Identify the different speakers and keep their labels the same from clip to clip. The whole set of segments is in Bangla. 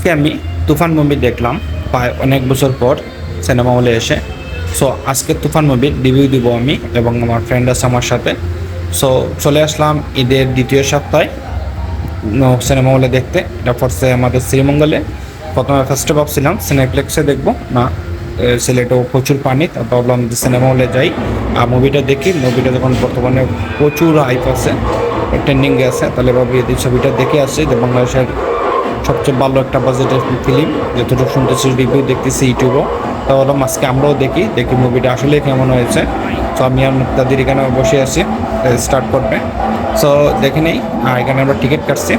Speaker 1: আজকে আমি তুফান মুভি দেখলাম প্রায় অনেক বছর পর সিনেমা হলে এসে। সো আজকে তুফান মুভির রিভিউ দিব আমি এবং আমার ফ্রেন্ড আছে আমার সাথে। সো চলে আসলাম ঈদের দ্বিতীয় সপ্তাহে সিনেমা হলে দেখতে। এটা পড়ছে আমাদের শ্রীমঙ্গলে। প্রথমে ফার্স্টে ভাবছিলাম সিনেপ্লেক্সে দেখবো না, সিলেটেও প্রচুর পানি, তারপর ভাবলাম যে সিনেমা হলে যাই আর মুভিটা দেখি। মুভিটা যখন বর্তমানে প্রচুর হাইপ আছে, ট্রেন্ডিংয়ে আছে, তাহলে ভাবি এই ছবিটা দেখে আসছে যে বাংলাদেশের সবচেয়ে ভালো একটা বাজেটের ফিল্ম, যতটুকু শুনতেছি রিভিউ দেখতেছি ইউটিউবও। তাহলে আজকে আমরাও দেখি মুভিটা আসলে কেমন হয়েছে। তো আমি আর মুক্তাদির এখানে বসে আছি, স্টার্ট করবে। সো দেখে নেই। আর এখানে আমরা টিকিট কাটছি।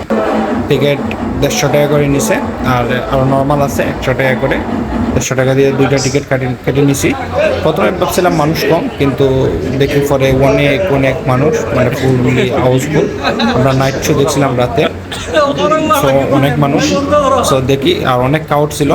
Speaker 1: টিকিট 150 টাকা করে নিছে, আর আরও নর্মাল আছে 100 টাকা করে। 150 টাকা দিয়ে দুইটা টিকিট কেটে নিছি। প্রথমে ভাবছিলাম মানুষ কম, কিন্তু দেখি পরে অনেক অনেক মানুষ, মানে ফুললি হাউসফুল। আমরা নাইট শো দেখছিলাম রাতে, সো অনেক মানুষ। সো দেখি আর অনেক ক্রাউড ছিল।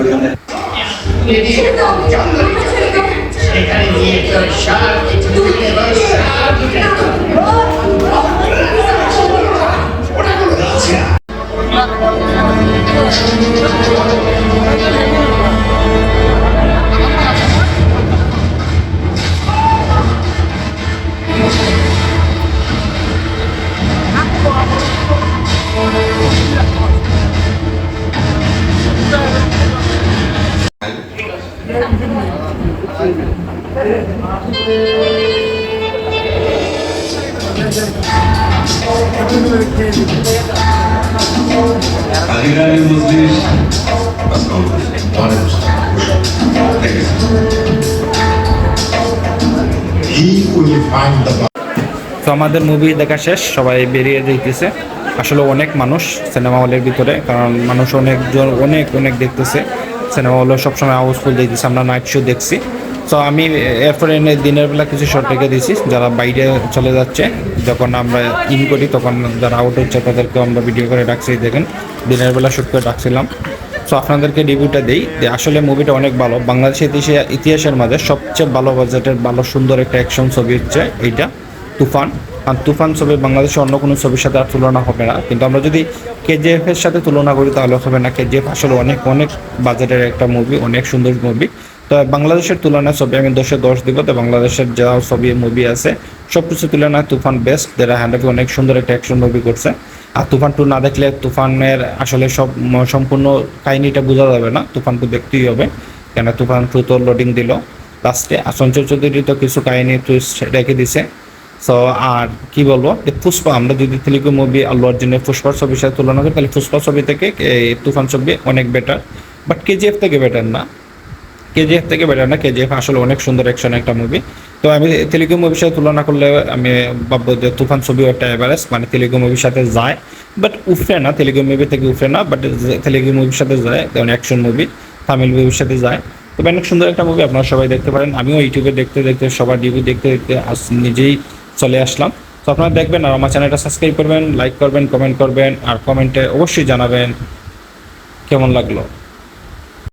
Speaker 2: Kaligari Muslims, that's all. 100%. Thank you. He will find the.
Speaker 1: তো আমাদের মুভি দেখা শেষ, সবাই বেরিয়ে যেতেছে। আসলে অনেক মানুষ সিনেমা হলের ভিতরে, কারণ মানুষ অনেকজন অনেক অনেক দেখতেছে। সিনেমা হলে সবসময় হাউসফুল দেখতেছে, আমরা নাইট শো দেখছি। তো আমি এরপরে দিনের বেলা কিছু শর্ট রেখে দিয়েছি, যারা বাইরে চলে যাচ্ছে যখন আমরা ইন করি, তখন যারা আউট হচ্ছে তাদেরকে আমরা ভিডিও করে রাখছি। দেখেন দিনের বেলা শ্যুট করে রাখছিলাম। সো আপনাদেরকে রিভিউটা দিই যে আসলে মুভিটা অনেক ভালো। বাংলাদেশের ইতিহাসের মাঝে সবচেয়ে ভালো বাজেটের ভালো সুন্দর একটা অ্যাকশন ছবি হচ্ছে এইটা, তুফান। আর তুফান ছবি বাংলাদেশে অন্য কোনো ছবির সাথে আর তুলনা হবে না। কিন্তু আমরা যদি কেজিএফ এর সাথে তুলনা করি তাহলে হবে না। কেজিএফ আসলে অনেক অনেক বাজেটের একটা মুভি, অনেক সুন্দর মুভি। তো বাংলাদেশের তুলনায় ছবি আমি 10-এ 10 দিব। তো বাংলাদেশের যা ছবি মুভি আছে সব কিছু তুলনায় তুফান বেস্ট। যারা হ্যান্ডাফি অনেক সুন্দর একটা অ্যাকশন মুভি করছে। আর তুফান 2 না দেখলে তুফানের আসলে সম্পূর্ণ কাহিনিটা বোঝা যাবে না। তুফান 2 দেখতেই হবে, কেন তুফান 2 তো লোডিং দিল লাস্টে। আর সঞ্চয় চৌধুরী তো কিছু কাহিনী টুইস্ট রেখে দিছে। সো আর কি বলবো, যে পুষ্পা, আমরা যদি তেলুগু মুভি আল্লু অর্জুনের পুষ্পার ছবির সাথে তুলনা করি তাহলে পুষ্পা ছবি থেকে তুফান ছবি অনেক বেটার। বাট কেজিএফ থেকে বেটার না, কেজিএফ আসলে অনেক সুন্দর অ্যাকশন একটা মুভি। তো আমি তেলুগু মুভির সাথে তুলনা করলে আমি ভাববো যে তুফান ছবিও একটা এভারেজ, মানে তেলুগু মুভির সাথে যায়, বাট উফরে না, তেলুগু মুভি থেকে উফরে না, বাট তেলুগু মুভির সাথে যায়, যেমন অ্যাকশন মুভি তামিল মুভির সাথে যায়। তবে অনেক সুন্দর একটা মুভি, আপনারা সবাই দেখতে পারেন। আমিও ইউটিউবে দেখতে দেখতে সবার রিভিউ দেখতে দেখতে নিজেই চলে আসলাম। তো আপনারা দেখবেন আর আমার চ্যানেলটা সাবস্ক্রাইব করবেন, লাইক করবেন, কমেন্ট করবেন, আর কমেন্টে অবশ্যই জানাবেন কেমন লাগলো।